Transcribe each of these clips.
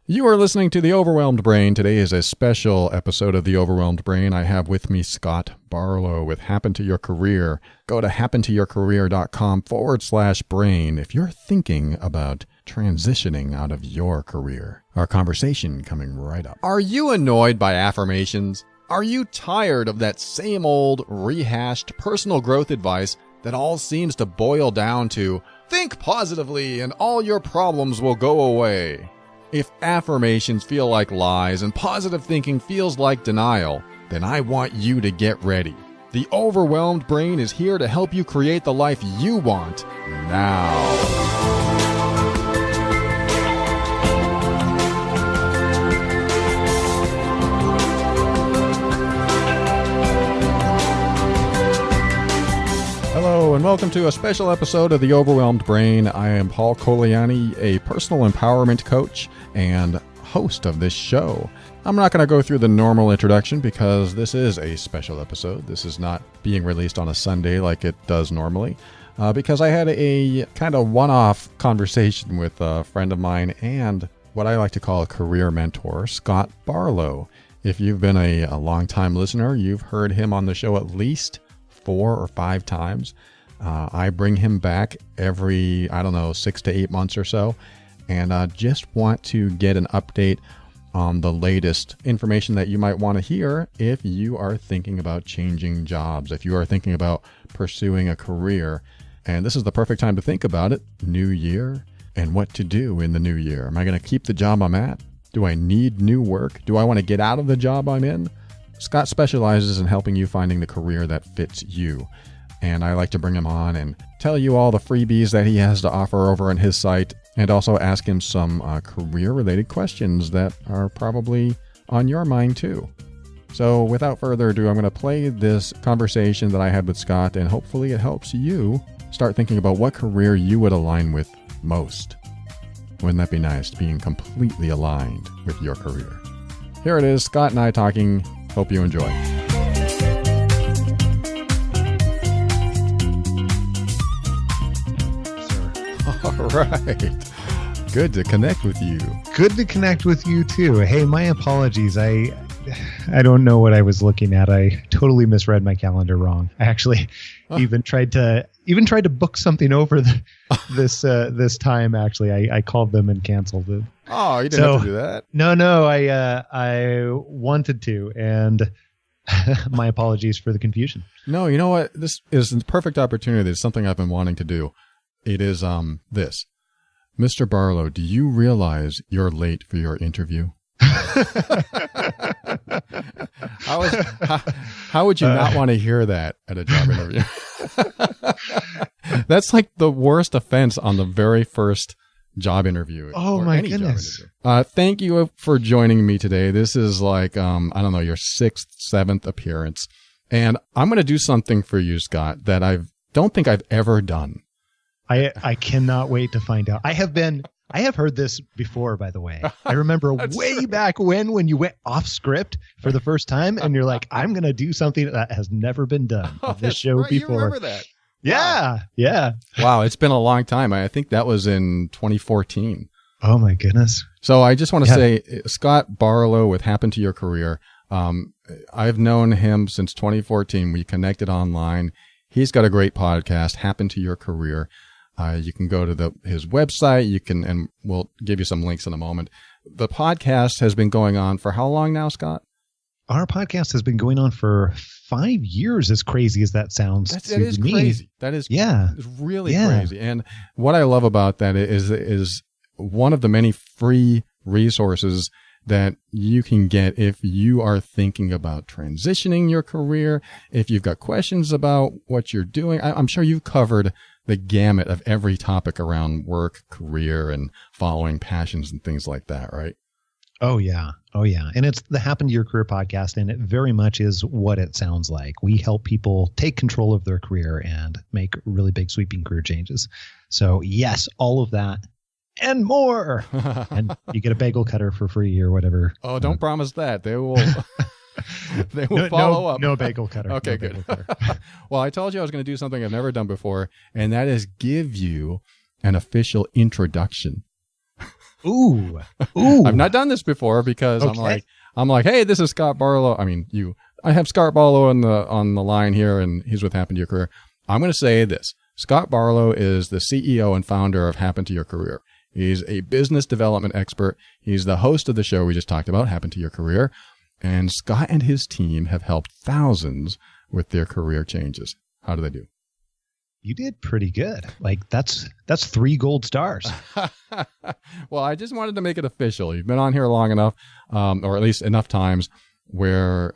You are listening to The Overwhelmed Brain. Today is a special episode of The Overwhelmed Brain. I have with me Scott Barlow with Happen to Your Career. Go to happentoyourcareer.com/brain if you're thinking about transitioning out of your career. Our conversation coming right up. Are you annoyed by affirmations? Are you tired of that same old, rehashed personal growth advice that all seems to boil down to, think positively and all your problems will go away? If affirmations feel like lies and positive thinking feels like denial, then I want you to get ready. The Overwhelmed Brain is here to help you create the life you want now. Hello and welcome to a special episode of The Overwhelmed Brain. I am Paul Coliani, a personal empowerment coach and host of this show. I'm not going to go through the normal introduction because this is a special episode. This is not being released on a Sunday like it does normally because I had a kind of one-off conversation with a friend of mine and what I like to call a career mentor, Scott Barlow. If you've been a long-time listener, you've heard him on the show at least 4 or 5 times. I bring him back every, 6 to 8 months or so, and just want to get an update on the latest information that you might want to hear if you are thinking about changing jobs, if you are thinking about pursuing a career. And this is the perfect time to think about it. New year, and what to do in the new year. Am I going to keep the job I'm at? Do I need new work? Do I want to get out of the job I'm in? Scott specializes in helping you finding the career that fits you. And I like to bring him on and tell you all the freebies that he has to offer over on his site, and also ask him some career-related questions that are probably on your mind too. So without further ado, I'm going to play this conversation that I had with Scott, and hopefully it helps you start thinking about what career you would align with most. Wouldn't that be nice, being completely aligned with your career? Here it is, Scott and I talking. Hope you enjoy. All right. Good to connect with you. Good to connect with you too. Hey, my apologies. I don't know what I was looking at. I totally misread my calendar wrong. I actually even tried to book something over this time. Actually, I called them and canceled it. Oh, you didn't have to do that. No. I wanted to, and my apologies for the confusion. No, you know what? This is the perfect opportunity. It's something I've been wanting to do. It is this. Mr. Barlow, do you realize you're late for your interview? How would you not want to hear that at a job interview? That's like the worst offense on the very first job interview. Oh my goodness. Thank you for joining me today. This is like, your 6th, 7th appearance. And I'm going to do something for you, Scott, that I don't think I've ever done. I cannot wait to find out. I have heard this before, by the way. I remember way back when you went off script for the first time and you're like, I'm going to do something that has never been done on this show right. before. You remember that? Yeah. Wow. Yeah. Wow. It's been a long time. I think that was in 2014. Oh my goodness. So I just want to say, Scott Barlow with Happen to Your Career. I've known him since 2014. We connected online. He's got a great podcast, Happen to Your Career. You can go to his website. And we'll give you some links in a moment. The podcast has been going on for how long now, Scott? Our podcast has been going on for 5 years, as crazy as that sounds. That is crazy. That is it's really crazy. And what I love about that is one of the many free resources that you can get if you are thinking about transitioning your career, if you've got questions about what you're doing. I'm sure you've covered the gamut of every topic around work, career, and following passions and things like that, right? Oh, yeah. And it's the Happen to Your Career podcast, and it very much is what it sounds like. We help people take control of their career and make really big sweeping career changes. So yes, all of that and more. And you get a bagel cutter for free or whatever. Oh, don't promise that. They will follow up. No bagel cutter. Okay, good. Well, I told you I was going to do something I've never done before, and that is give you an official introduction. Ooh. I've not done this before because Okay. I'm like, hey, this is Scott Barlow. I have Scott Barlow on the line here, and he's with Happen to Your Career. I'm going to say this. Scott Barlow is the CEO and founder of Happen to Your Career. He's a business development expert. He's the host of the show we just talked about, Happen to Your Career. And Scott and his team have helped thousands with their career changes. How do they do? You did pretty good. Like that's 3 gold stars. Well, I just wanted to make it official. You've been on here long enough, or at least enough times where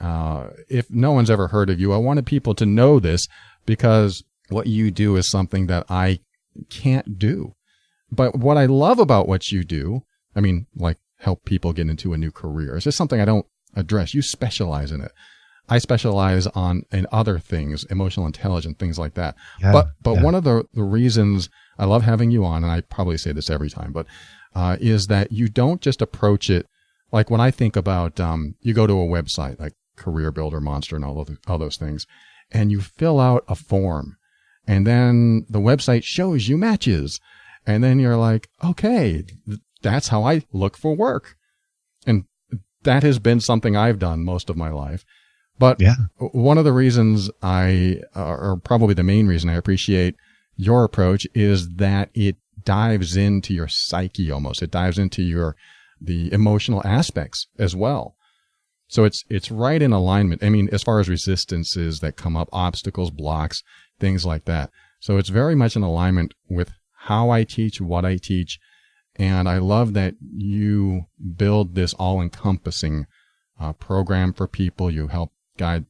if no one's ever heard of you, I wanted people to know this because what you do is something that I can't do. But what I love about what you do, like help people get into a new career. It's just something I don't address. You specialize in it. I specialize in other things, emotional intelligence, things like that. Yeah, but one of the reasons I love having you on, and I probably say this every time, but is that you don't just approach it like when I think about you go to a website like Career Builder, Monster, and all those things, and you fill out a form, and then the website shows you matches. And then you're like, okay, that's how I look for work. And that has been something I've done most of my life. But one of the reasons or probably the main reason I appreciate your approach is that it dives into your psyche almost. It dives into the emotional aspects as well. So it's right in alignment. As far as resistances that come up, obstacles, blocks, things like that. So it's very much in alignment with how I teach, what I teach. And I love that you build this all-encompassing program for people. You help guide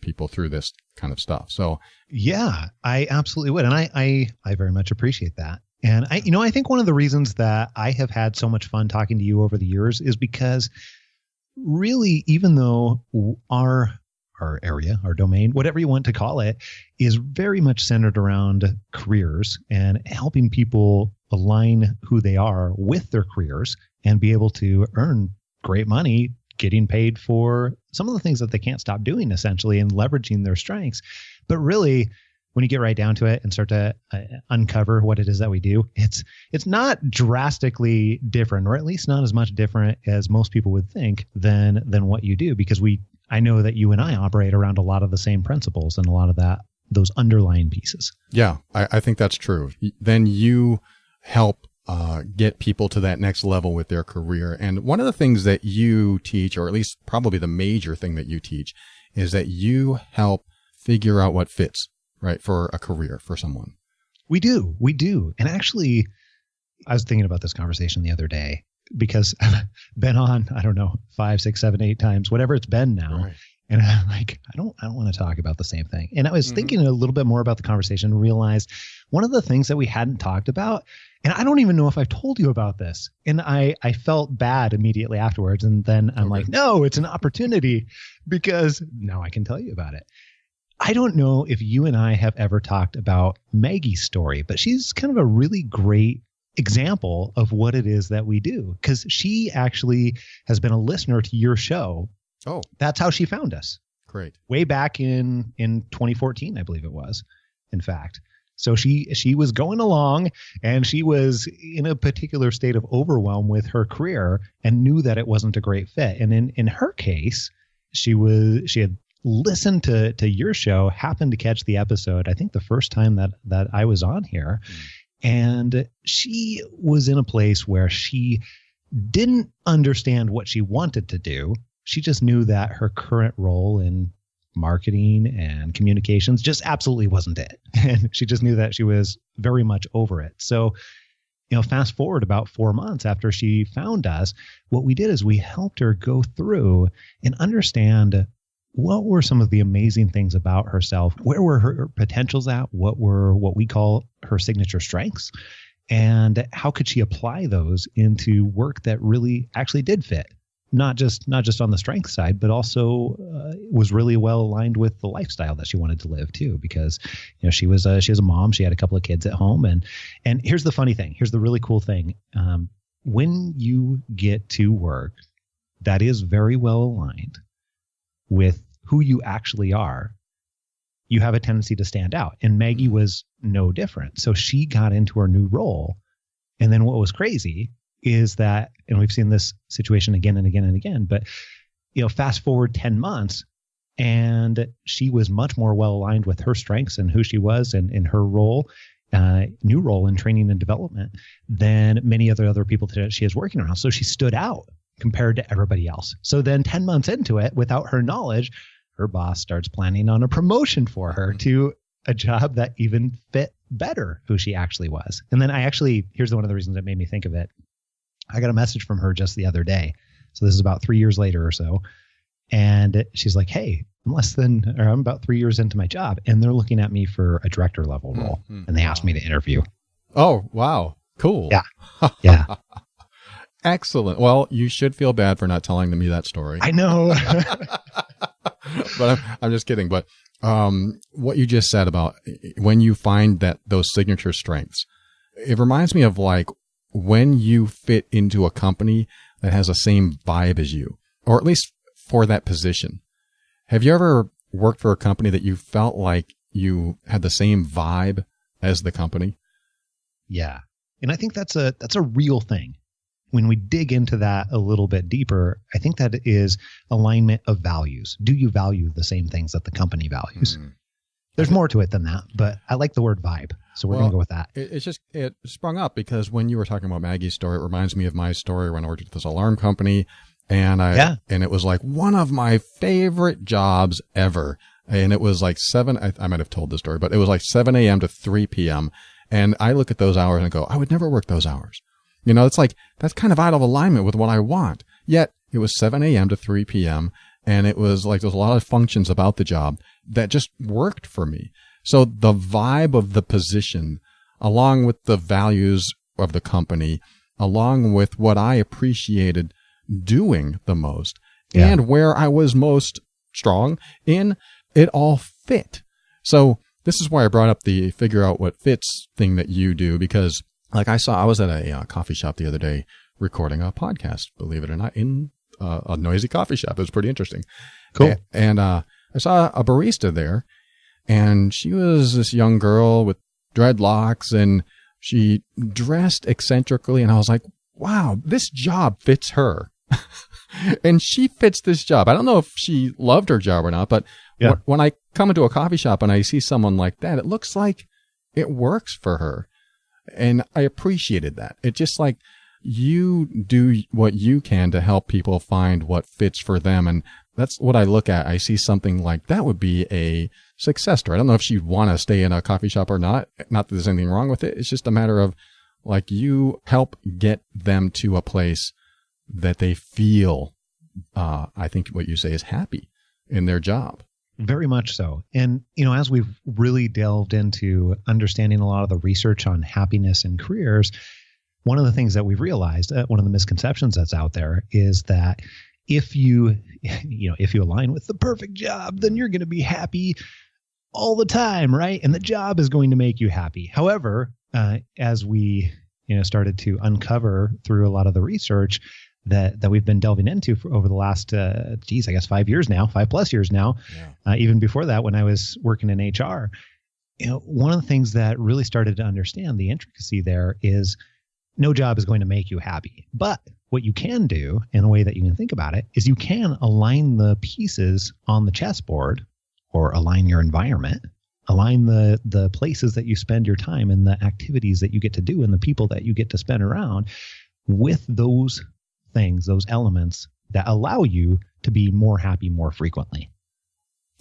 people through this kind of stuff. So yeah, I absolutely would. And I very much appreciate that. And I think one of the reasons that I have had so much fun talking to you over the years is because really, even though our area, our domain, whatever you want to call it, is very much centered around careers and helping people align who they are with their careers and be able to earn great money, getting paid for some of the things that they can't stop doing, essentially, and leveraging their strengths. But really, when you get right down to it and start to uncover what it is that we do, it's not drastically different, or at least not as much different as most people would think than what you do, because I know that you and I operate around a lot of the same principles and a lot of those underlying pieces. Yeah, I think that's true. Then you help get people to that next level with their career. And one of the things that you teach, or at least probably the major thing that you teach, is that you help figure out what fits, right, for a career for someone. We do. And actually, I was thinking about this conversation the other day because I've been on, I don't know, 5, 6, 7, 8 times, whatever it's been now. Right. And I'm like, I don't want to talk about the same thing. And I was thinking a little bit more about the conversation and realized one of the things that we hadn't talked about, and I don't even know if I've told you about this. And I felt bad immediately afterwards. And then I'm like, no, it's an opportunity because now I can tell you about it. I don't know if you and I have ever talked about Maggie's story, but she's kind of a really great example of what it is that we do, because she actually has been a listener to your show. Oh, that's how she found us. Great. Way back in 2014, I believe it was, in fact. So she was going along and she was in a particular state of overwhelm with her career and knew that it wasn't a great fit. And in her case, she had listened to your show, happened to catch the episode, I think the first time that I was on here. And she was in a place where she didn't understand what she wanted to do. She just knew that her current role in marketing and communications just absolutely wasn't it. And she just knew that she was very much over it. So, fast forward about 4 months after she found us, what we did is we helped her go through and understand what were some of the amazing things about herself, where were her potentials at, what were what we call her signature strengths, and how could she apply those into work that really actually did fit. Not just on the strength side, but also was really well aligned with the lifestyle that she wanted to live too. Because she was a mom, she had a couple of kids at home, and here's the funny thing, here's the really cool thing. When you get to work that is very well aligned with who you actually are, you have a tendency to stand out. And Maggie was no different. So she got into her new role, and then what was crazy is that, and we've seen this situation again and again and again, but fast forward 10 months, and she was much more well aligned with her strengths and who she was and in her role, new role in training and development than many other people that she is working around. So she stood out compared to everybody else. So then 10 months into it, without her knowledge, her boss starts planning on a promotion for her to a job that even fit better who she actually was. And then here's one of the reasons that made me think of it. I got a message from her just the other day. So this is about 3 years later or so. And she's like, hey, I'm about 3 years into my job, and they're looking at me for a director level role. And they asked me to interview. Oh, wow. Cool. Yeah. Yeah. Excellent. Well, you should feel bad for not telling me that story. I know. But I'm just kidding. But what you just said about when you find those signature strengths, it reminds me of like when you fit into a company that has the same vibe as you, or at least for that position. Have you ever worked for a company that you felt like you had the same vibe as the company? Yeah. And I think that's a real thing. When we dig into that a little bit deeper, I think that is alignment of values. Do you value the same things that the company values? There's more to it than that, but I like the word vibe. So we're going to go with that. It sprung up because when you were talking about Maggie's story, it reminds me of my story when I worked at this alarm company. And and it was like one of my favorite jobs ever. And it was like I might have told this story, but it was like 7 a.m. to 3 p.m. And I look at those hours and go, I would never work those hours. It's like, that's kind of out of alignment with what I want. Yet it was 7 a.m. to 3 p.m. And it was like, there's a lot of functions about the job that just worked for me. So the vibe of the position, along with the values of the company, along with what I appreciated doing the most and where I was most strong in, it all fit. So this is why I brought up the figure out what fits thing that you do, because like I was at a coffee shop the other day recording a podcast, believe it or not, in a noisy coffee shop. It was pretty interesting. Cool. And I saw a barista there, and she was this young girl with dreadlocks, and she dressed eccentrically. And I was like, wow, this job fits her. And she fits this job. I don't know if she loved her job or not, but when I come into a coffee shop and I see someone like that, it looks like it works for her. And I appreciated that. It's just like you do what you can to help people find what fits for them. And that's what I look at. I see something like that would be a success story. I don't know if she'd want to stay in a coffee shop or not. Not that there's anything wrong with it. It's just a matter of like you help get them to a place that they feel, I think what you say is happy in their job. Very much so. And, as we've really delved into understanding a lot of the research on happiness and careers, one of the things that we've realized, one of the misconceptions that's out there is that if you align with the perfect job, then you're going to be happy all the time, right? And the job is going to make you happy. However, as we, started to uncover through a lot of the research that we've been delving into for over the last, 5 years now, 5+ years now. Yeah. Even before that, when I was working in HR, one of the things that really started to understand the intricacy there is no job is going to make you happy. But what you can do in a way that you can think about it is you can align the pieces on the chessboard, or align your environment, align the places that you spend your time and the activities that you get to do and the people that you get to spend around with those things, those elements that allow you to be more happy more frequently.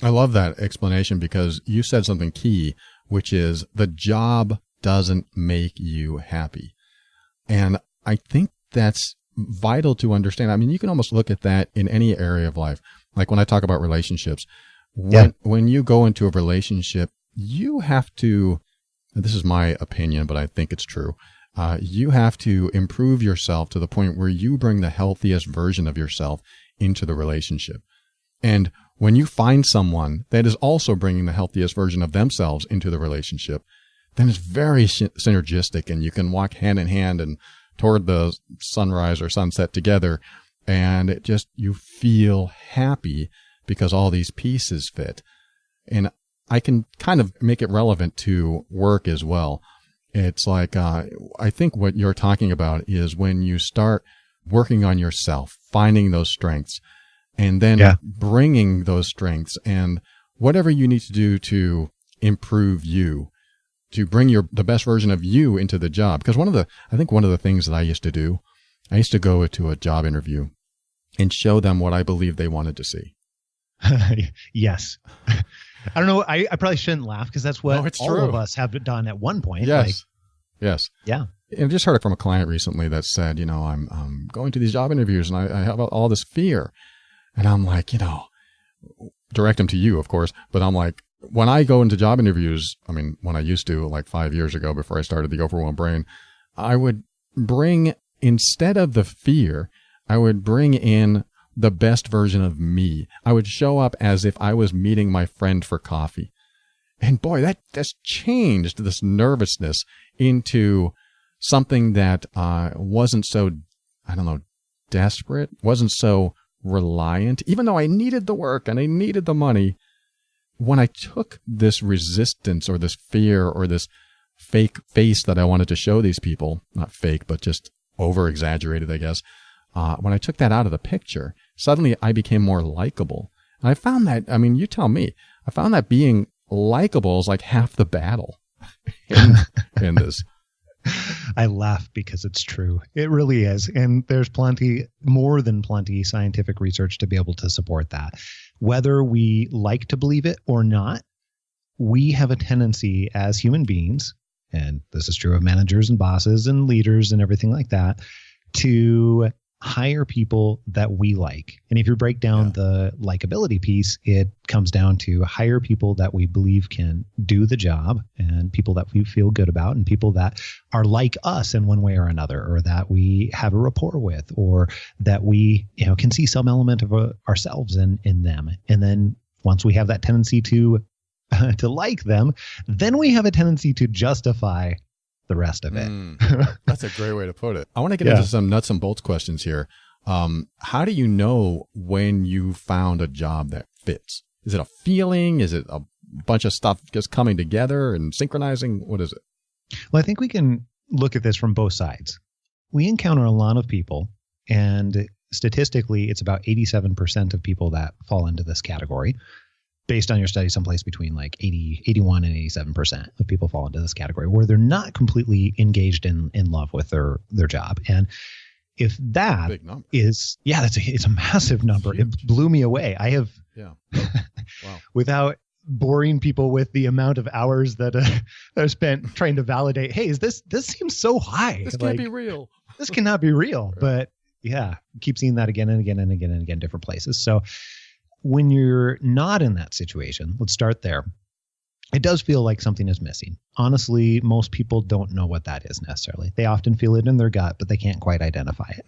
I love that explanation because you said something key, which is the job doesn't make you happy. And I think that's vital to understand. I mean, you can almost look at that in any area of life. Like when I talk about relationships, when you go into a relationship, you have to, this is my opinion, but I think it's true. You have to improve yourself to the point where you bring the healthiest version of yourself into the relationship. And when you find someone that is also bringing the healthiest version of themselves into the relationship, then it's very synergistic and you can walk hand in hand and toward the sunrise or sunset together. And it just, you feel happy because all these pieces fit. And I can kind of make it relevant to work as well. It's like, I think what you're talking about is when you start working on yourself, finding those strengths, and then bringing those strengths and whatever you need to do to improve you, to bring the best version of you into the job. Because I think one of the things that I used to do, I used to go to a job interview and show them what I believed they wanted to see. Yes. I don't know. I probably shouldn't laugh because that's what all of us have done at one point. Yes. Yes. Yeah. I just heard it from a client recently that said, I'm going to these job interviews and I have all this fear. And I'm like, direct them to you, of course. But I'm like, when I go into job interviews, I mean, when I used to, like 5 years ago before I started the Overwhelmed Brain, I would bring, instead of the fear, I would bring in the best version of me. I would show up as if I was meeting my friend for coffee. And boy, that just changed this nervousness into something that wasn't so, desperate, wasn't so reliant, even though I needed the work and I needed the money. When I took this resistance or this fear or this fake face that I wanted to show these people, not fake, but just over-exaggerated, I guess, when I took that out of the picture, suddenly I became more likable. And I found that, you tell me, I found that being likable is like half the battle in this. I laugh because it's true. It really is. And there's more than plenty scientific research to be able to support that. Whether we like to believe it or not, we have a tendency as human beings, and this is true of managers and bosses and leaders and everything like that, to hire people that we like. And if you break down the likability piece, it comes down to hire people that we believe can do the job and people that we feel good about and people that are like us in one way or another, or that we have a rapport with, or that we can see some element of ourselves in them. And then once we have that tendency to like them, then we have a tendency to justify the rest of it. That's a great way to put it. I want to get into some nuts and bolts questions here. How do you know when you found a job that fits? Is it a feeling? Is it a bunch of stuff just coming together and synchronizing? What is it? Well, I think we can look at this from both sides. We encounter a lot of people, and statistically, it's about 87% of people that fall into this category. Based on your study, someplace between like 81 and 87% of people fall into this category where they're not completely engaged in love with their job. And if that is, it's a massive number. It blew me away. I have, wow. Without boring people with the amount of hours that are spent trying to validate, hey, this seems so high. This can't be real. This cannot be real. Right. But keep seeing that again and again and again and again, different places. So when you're not in that situation, let's start there. It does feel like something is missing. Honestly, most people don't know what that is necessarily. They often feel it in their gut, but they can't quite identify it.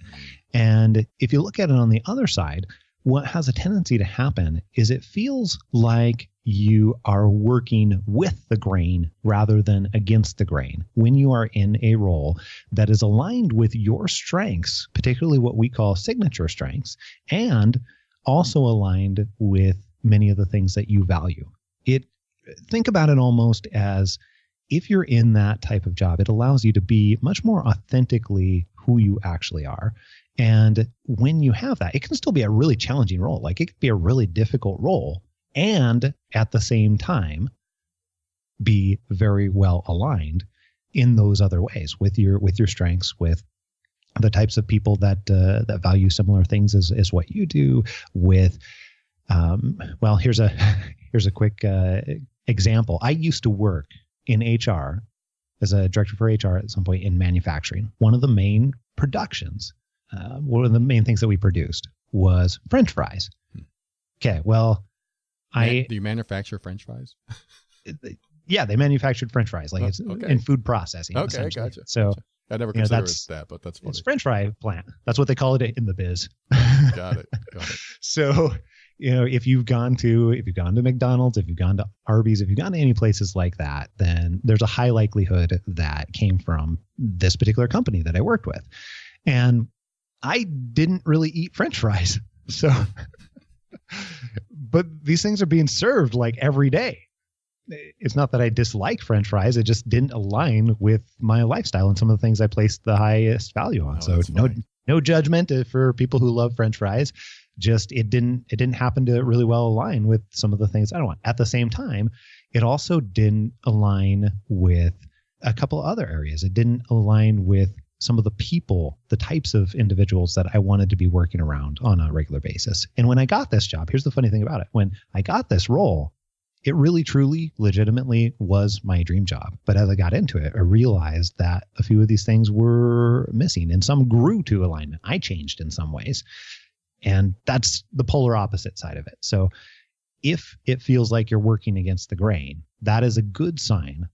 And if you look at it on the other side, what has a tendency to happen is it feels like you are working with the grain rather than against the grain. When you are in a role that is aligned with your strengths, particularly what we call signature strengths, and also aligned with many of the things that you value. Think about it almost as if you're in that type of job, it allows you to be much more authentically who you actually are. And when you have that, it can still be a really challenging role. Like it could be a really difficult role and at the same time be very well aligned in those other ways with your strengths, with the types of people that value similar things as what you do. With here's a quick example. I used to work in HR as a director for HR at some point in manufacturing. One of the main productions, one of the main things that we produced was French fries. Okay, well, do you manufacture French fries? Yeah, they manufactured French fries, like it's in food processing. Okay, gotcha. So. Gotcha. I never considered it that, but that's funny. It's French fry plant. That's what they call it in the biz. Got it. So, if you've gone to McDonald's, if you've gone to Arby's, if you've gone to any places like that, then there's a high likelihood that came from this particular company that I worked with. And I didn't really eat French fries. So, but these things are being served like every day. it's not that I dislike French fries. It just didn't align with my lifestyle and some of the things I placed the highest value on. So no judgment for people who love French fries. Just it didn't happen to really well align with some of the things I don't want. At the same time, it also didn't align with a couple other areas. It didn't align with some of the people, the types of individuals that I wanted to be working around on a regular basis. And when I got this job, here's the funny thing about it. When I got this role, it really, truly, legitimately was my dream job. But as I got into it, I realized that a few of these things were missing and some grew to alignment. I changed in some ways. And that's the polar opposite side of it. So if it feels like you're working against the grain, that is a good sign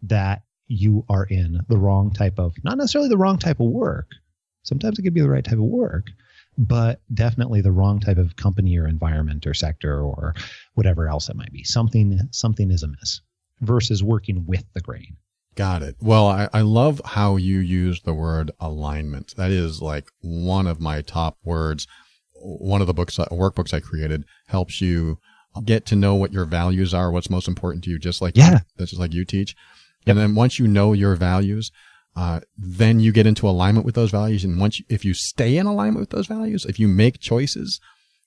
that you are in the wrong type of, not necessarily the wrong type of work. Sometimes it could be the right type of work, but definitely the wrong type of company or environment or sector or whatever else it might be. Something is amiss versus working with the grain. Got it. Well, I love how you use the word alignment. That is like one of my top words. One of the workbooks I created helps you get to know what your values are, what's most important to you, just like you teach. Yep. And then once you know your values, then you get into alignment with those values. And if you stay in alignment with those values, if you make choices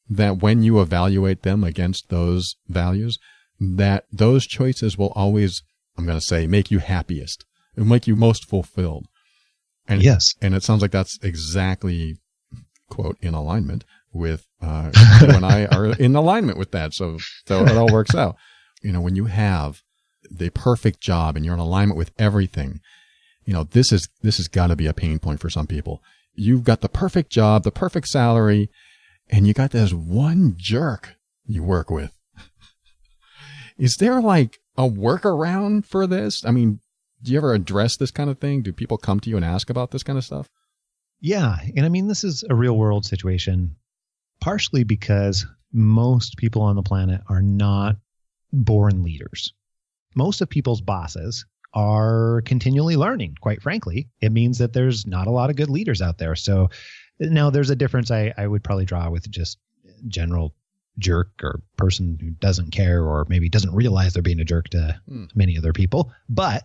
that when you evaluate them against those values, that those choices will always, I'm going to say, make you happiest. It'll make you most fulfilled. And yes. And it sounds like that's exactly, quote, in alignment with, you and I are in alignment with that. So it all works out. You know, when you have the perfect job and you're in alignment with everything, you know, this has got to be a pain point for some people. You've got the perfect job, the perfect salary, and you got this one jerk you work with. Is there like a workaround for this? I mean, do you ever address this kind of thing? Do people come to you and ask about this kind of stuff? Yeah. And I mean, this is a real world situation, partially because most people on the planet are not born leaders. Most of people's bosses are continually learning, quite frankly. It means that there's not a lot of good leaders out there. So now there's a difference I would probably draw with just general jerk or person who doesn't care or maybe doesn't realize they're being a jerk to many other people. But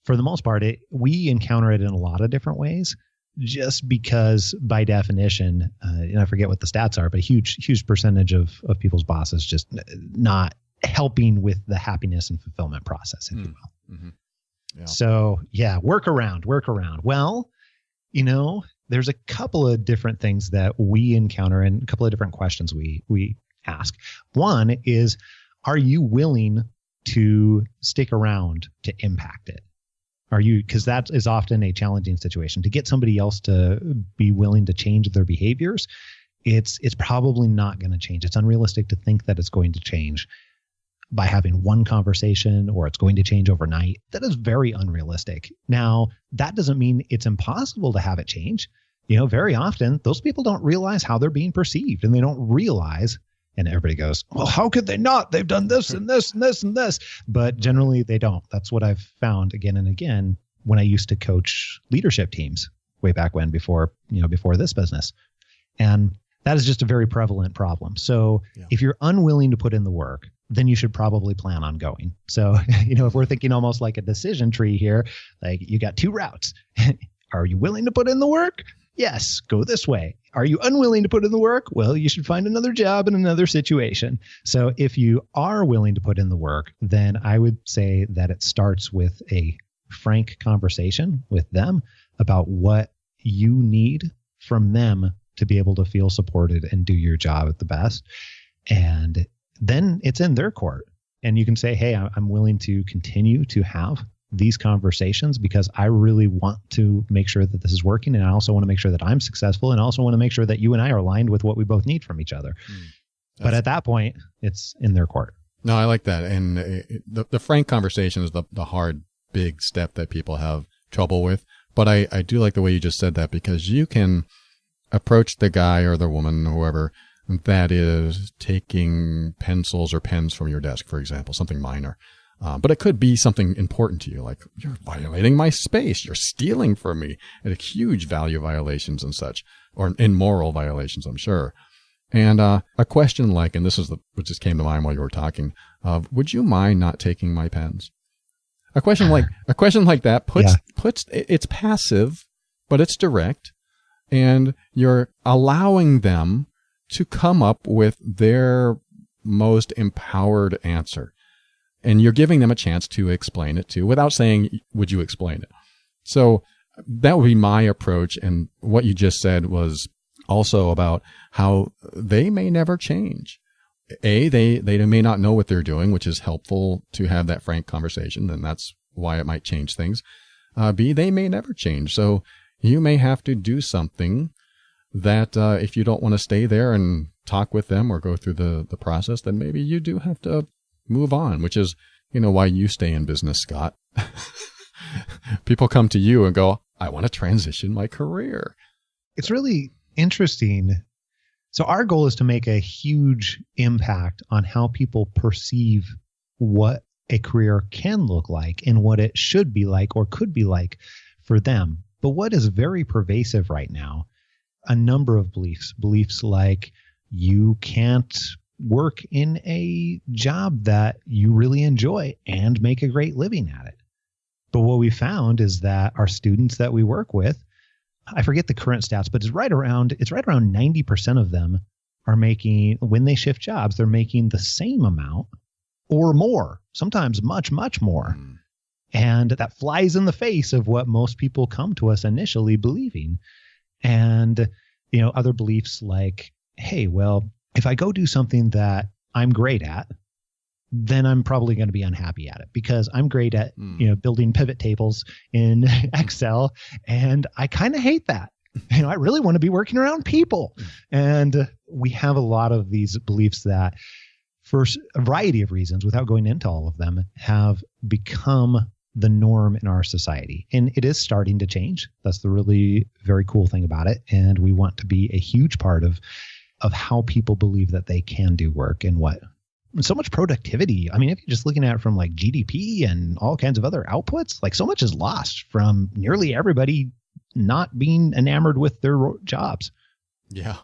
for the most part, we encounter it in a lot of different ways, just because by definition, and I forget what the stats are, but a huge percentage of people's bosses just not helping with the happiness and fulfillment process, if you will. Mm-hmm. Yeah. So yeah, workaround. Well, you know, there's a couple of different things that we encounter and a couple of different questions we ask. One is, are you willing to stick around to impact it? Because that is often a challenging situation. To get somebody else to be willing to change their behaviors, it's probably not going to change. It's unrealistic to think that it's going to change by having one conversation or it's going to change overnight. That is very unrealistic. Now, that doesn't mean it's impossible to have it change. You know, very often those people don't realize how they're being perceived, and they don't realize, and everybody goes, well, how could they not? They've done this and this and this and this. But generally they don't. That's what I've found again and again when I used to coach leadership teams way back when, before this business. And that is just a very prevalent problem. So if you're unwilling to put in the work, then you should probably plan on going. So, you know, if we're thinking almost like a decision tree here, like you got two routes. Are you willing to put in the work? Yes, go this way. Are you unwilling to put in the work? Well, you should find another job in another situation. So if you are willing to put in the work, then I would say that it starts with a frank conversation with them about what you need from them to be able to feel supported and do your job at the best. And then it's in their court. And you can say, hey, I'm willing to continue to have these conversations because I really want to make sure that this is working. And I also want to make sure that I'm successful. And I also want to make sure that you and I are aligned with what we both need from each other. But at that point, it's in their court. No, I like that. And the frank conversation is the hard, big step that people have trouble with. But I do like the way you just said that, because you can approach the guy or the woman, whoever, that is taking pencils or pens from your desk, for example, something minor. But it could be something important to you, like you're violating my space, you're stealing from me, and huge value violations and such, or immoral violations, I'm sure. And a question like, and this is what just came to mind while you were talking, would you mind not taking my pens? A question like that puts it's passive, but it's direct, and you're allowing them to come up with their most empowered answer. And you're giving them a chance to explain it too, without saying, would you explain it? So that would be my approach. And what you just said was also about how they may never change. They may not know what they're doing, which is helpful to have that frank conversation, and that's why it might change things. B, they may never change. So you may have to do something that if you don't want to stay there and talk with them or go through the process, then maybe you do have to move on, which is, why you stay in business, Scott. People come to you and go, I want to transition my career. It's really interesting. So our goal is to make a huge impact on how people perceive what a career can look like and what it should be like or could be like for them. But what is very pervasive right now, a number of beliefs like you can't work in a job that you really enjoy and make a great living at it. But what we found is that our students that we work with, I forget the current stats, but it's right around 90% of them are making, when they shift jobs, they're making the same amount or more, sometimes much, much more. And that flies in the face of what most people come to us initially believing. And, other beliefs like, hey, well, if I go do something that I'm great at, then I'm probably going to be unhappy at it because I'm great at, building pivot tables in Excel. And I kind of hate that. I really want to be working around people. And we have a lot of these beliefs that for a variety of reasons, without going into all of them, have become the norm in our society. And it is starting to change. That's the really very cool thing about it. And we want to be a huge part of how people believe that they can do work and what. And so much productivity. I mean, if you're just looking at it from like GDP and all kinds of other outputs, like so much is lost from nearly everybody not being enamored with their jobs. Yeah.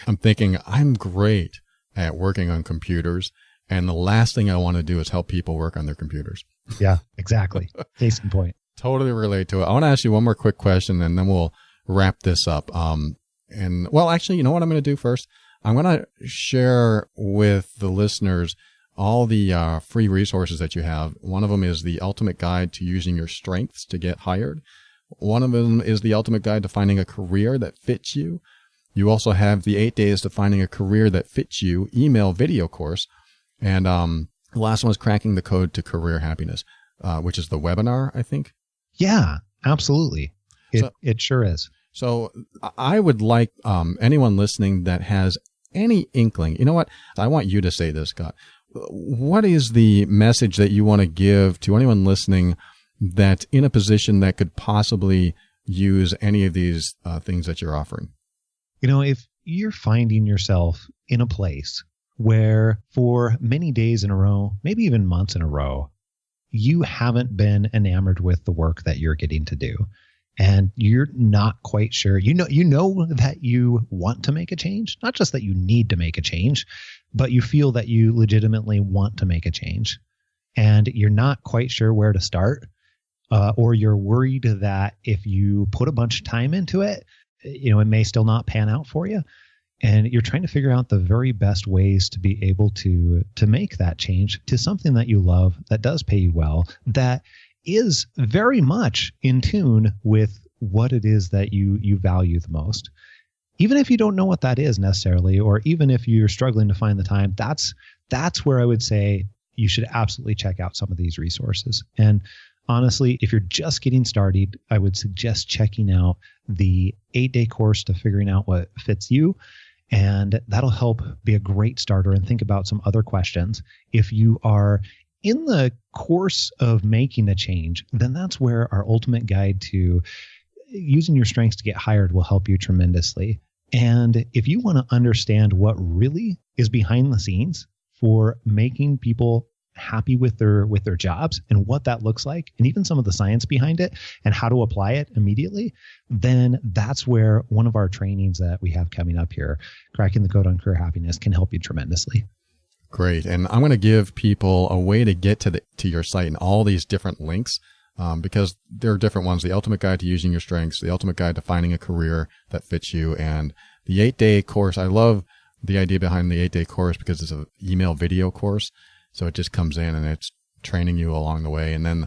I'm thinking I'm great at working on computers, and the last thing I want to do is help people work on their computers. Yeah, exactly. Case in point. Totally relate to it. I want to ask you one more quick question, and then we'll wrap this up. Actually, you know what I'm going to do first? I'm going to share with the listeners all the free resources that you have. One of them is the ultimate guide to using your strengths to get hired. One of them is the ultimate guide to finding a career that fits you. You also have the 8 days to finding a career that fits you email video course. And the last one is cracking the code to career happiness, which is the webinar, I think. Yeah, absolutely. It sure is. So I would like anyone listening that has any inkling, you know what? I want you to say this, Scott. What is the message that you want to give to anyone listening that's in a position that could possibly use any of these things that you're offering? If you're finding yourself in a place where for many days in a row, maybe even months in a row, you haven't been enamored with the work that you're getting to do, and you're not quite sure, you know that you want to make a change, not just that you need to make a change, but you feel that you legitimately want to make a change, and you're not quite sure where to start, or you're worried that if you put a bunch of time into it, it may still not pan out for you. And you're trying to figure out the very best ways to be able to make that change to something that you love, that does pay you well, that is very much in tune with what it is that you value the most. Even if you don't know what that is necessarily, or even if you're struggling to find the time, that's where I would say you should absolutely check out some of these resources. And honestly, if you're just getting started, I would suggest checking out the 8-day course to figuring out what fits you. And that'll help be a great starter, and think about some other questions. If you are in the course of making a change, then that's where our ultimate guide to using your strengths to get hired will help you tremendously. And if you want to understand what really is behind the scenes for making people happy with their jobs and what that looks like, and even some of the science behind it and how to apply it immediately, then that's where one of our trainings that we have coming up here, Cracking the Code on Career Happiness, can help you tremendously. Great. And I'm going to give people a way to get to your site and all these different links, because there are different ones: the Ultimate Guide to Using Your Strengths, the Ultimate Guide to Finding a Career that Fits You, and the 8-day course. I love the idea behind the 8-day course because it's an email video course. So it just comes in and it's training you along the way. And then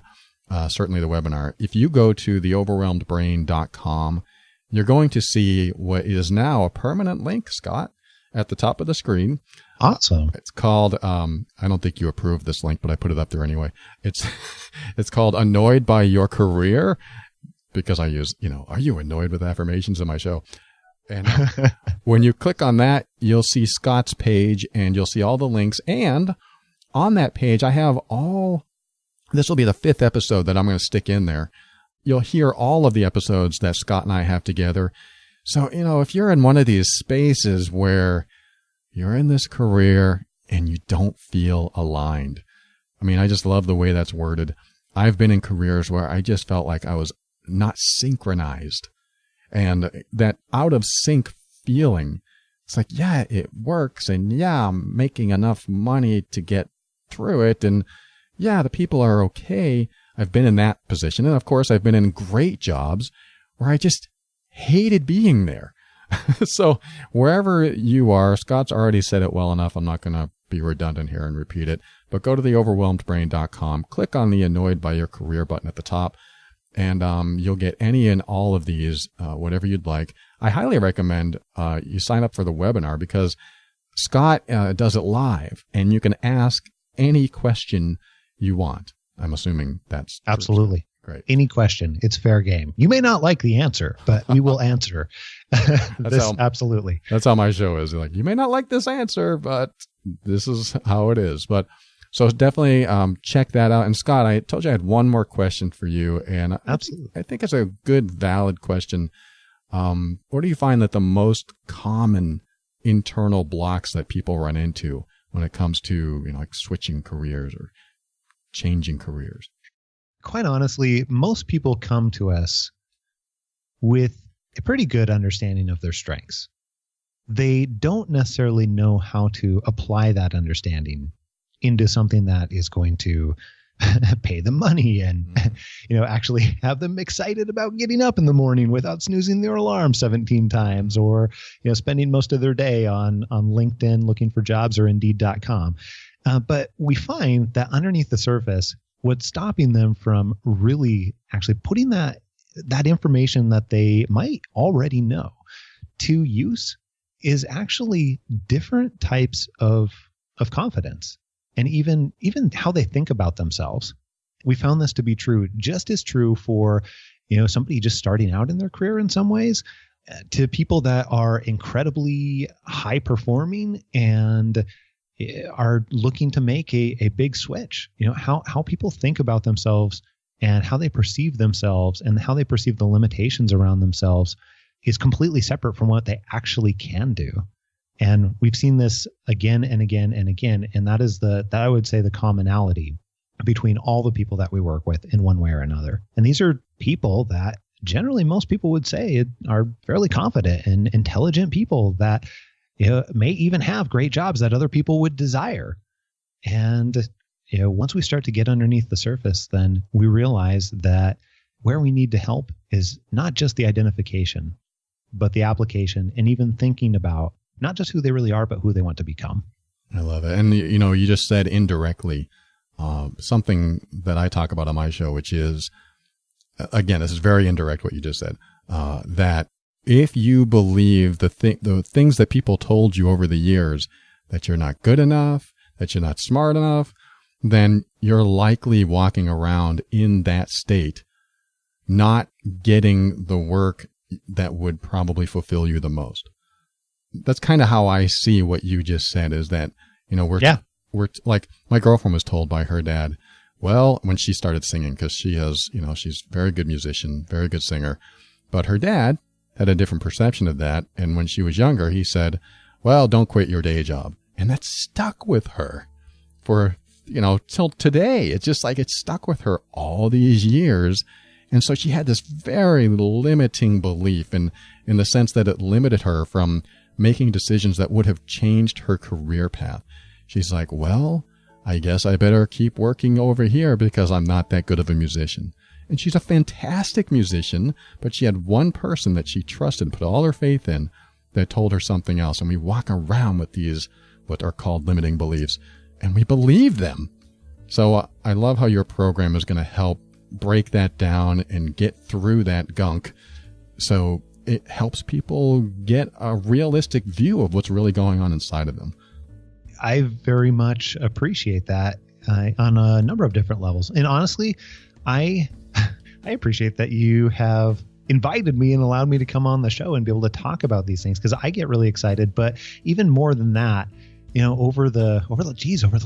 certainly the webinar. If you go to theoverwhelmedbrain.com, you're going to see what is now a permanent link, Scott, at the top of the screen. Awesome. It's called, I don't think you approved this link, but I put it up there anyway. It's called Annoyed by Your Career, because I use, are you annoyed with affirmations in my show? And when you click on that, you'll see Scott's page and you'll see all the links. And on that page, I have this will be the 5th episode that I'm going to stick in there. You'll hear all of the episodes that Scott and I have together. So, if you're in one of these spaces where you're in this career and you don't feel aligned, I just love the way that's worded. I've been in careers where I just felt like I was not synchronized. And that out of sync feeling, it's like, yeah, it works. And yeah, I'm making enough money to get through it. And yeah, the people are okay. I've been in that position. And of course, I've been in great jobs where I just hated being there. So wherever you are, Scott's already said it well enough. I'm not going to be redundant here and repeat it, but go to theoverwhelmedbrain.com, click on the Annoyed by Your Career button at the top, and you'll get any and all of these, whatever you'd like. I highly recommend you sign up for the webinar because Scott does it live, and you can ask any question you want. I'm assuming that's true. Absolutely. Great. Any question. It's fair game. You may not like the answer, but we will answer. Absolutely. That's how my show is. Like, you may not like this answer, but this is how it is. But so definitely check that out. And Scott, I told you I had one more question for you, and absolutely, I think it's a good, valid question. What do you find that the most common internal blocks that people run into when it comes to like switching careers or changing careers? Quite honestly, most people come to us with a pretty good understanding of their strengths. They don't necessarily know how to apply that understanding into something that is going to pay them money and actually have them excited about getting up in the morning without snoozing their alarm 17 times, or spending most of their day on LinkedIn looking for jobs or Indeed.com. But we find that underneath the surface, what's stopping them from really actually putting that information that they might already know to use is actually different types of confidence, and even how they think about themselves. We found this to be true, just as true for somebody just starting out in their career in some ways, to people that are incredibly high performing and are looking to make a big switch. How people think about themselves and how they perceive themselves and how they perceive the limitations around themselves is completely separate from what they actually can do. And we've seen this again and again and again. And that is I would say the commonality between all the people that we work with in one way or another. And these are people that generally most people would say are fairly confident and intelligent people that may even have great jobs that other people would desire. And once we start to get underneath the surface, then we realize that where we need to help is not just the identification, but the application, and even thinking about not just who they really are, but who they want to become. I love it. And you just said indirectly something that I talk about on my show, which is, again, this is very indirect what you just said, that if you believe the things that people told you over the years, that you're not good enough, that you're not smart enough, then you're likely walking around in that state, not getting the work that would probably fulfill you the most. That's kind of how I see what you just said, is that, we're like, my girlfriend was told by her dad, well, when she started singing, because she has, she's a very good musician, very good singer, but her dad had a different perception of that. And when she was younger, he said, well, don't quit your day job. And that stuck with her for till today. It's just like it stuck with her all these years. And so she had this very limiting belief in the sense that it limited her from making decisions that would have changed her career path. She's like, well, I guess I better keep working over here because I'm not that good of a musician. And she's a fantastic musician, but she had one person that she trusted, put all her faith in, that told her something else. And we walk around with these, what are called limiting beliefs, and we believe them. So I love how your program is going to help break that down and get through that gunk. So it helps people get a realistic view of what's really going on inside of them. I very much appreciate that on a number of different levels. And honestly, I appreciate that you have invited me and allowed me to come on the show and be able to talk about these things, because I get really excited. But even more than that, over the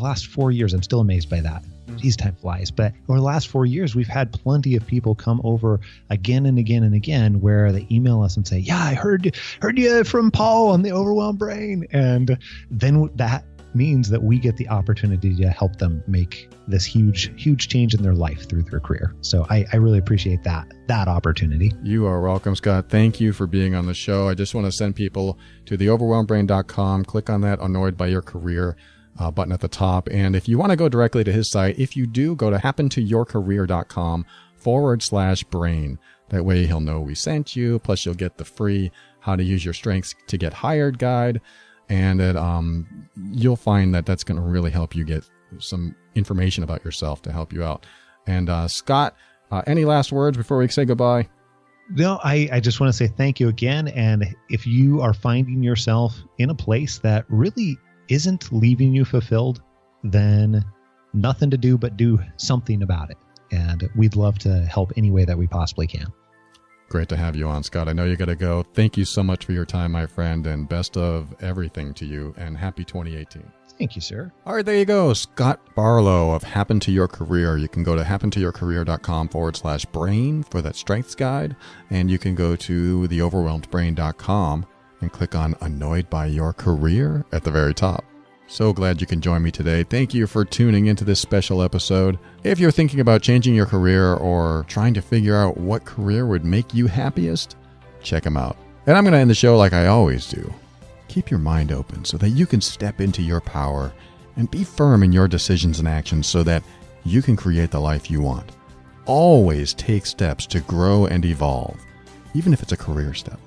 last 4 years, I'm still amazed by that. Geez, time flies. But over the last 4 years, we've had plenty of people come over again and again and again, where they email us and say, yeah, I heard you from Paul on the Overwhelmed Brain. And then that means that we get the opportunity to help them make this huge change in their life through their career. So I really appreciate that opportunity. You are welcome, Scott. Thank you for being on the show. I just want to send people to theoverwhelmedbrain.com. Click on that Annoyed by Your Career button at the top. And if you want to go directly to his site, if you do, go to happentoyourcareer.com/brain. That way he'll know we sent you. Plus you'll get the free How to Use Your Strengths to Get Hired guide. And you'll find that that's going to really help you get some information about yourself to help you out. And Scott, any last words before we say goodbye? No, I just want to say thank you again. And if you are finding yourself in a place that really isn't leaving you fulfilled, then nothing to do but do something about it. And we'd love to help any way that we possibly can. Great to have you on, Scott. I know you got to go. Thank you so much for your time, my friend, and best of everything to you, and happy 2018. Thank you, sir. All right, there you go. Scott Barlow of Happen to Your Career. You can go to happentoyourcareer.com/brain for that strengths guide, and you can go to theoverwhelmedbrain.com and click on Annoyed by Your Career at the very top. So glad you can join me today. Thank you for tuning into this special episode. If you're thinking about changing your career or trying to figure out what career would make you happiest, check them out. And I'm going to end the show like I always do. Keep your mind open so that you can step into your power and be firm in your decisions and actions so that you can create the life you want. Always take steps to grow and evolve, even if it's a career step.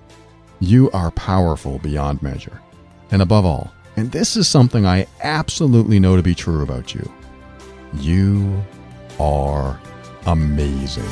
You are powerful beyond measure. And above all, and this is something I absolutely know to be true about you, you are amazing.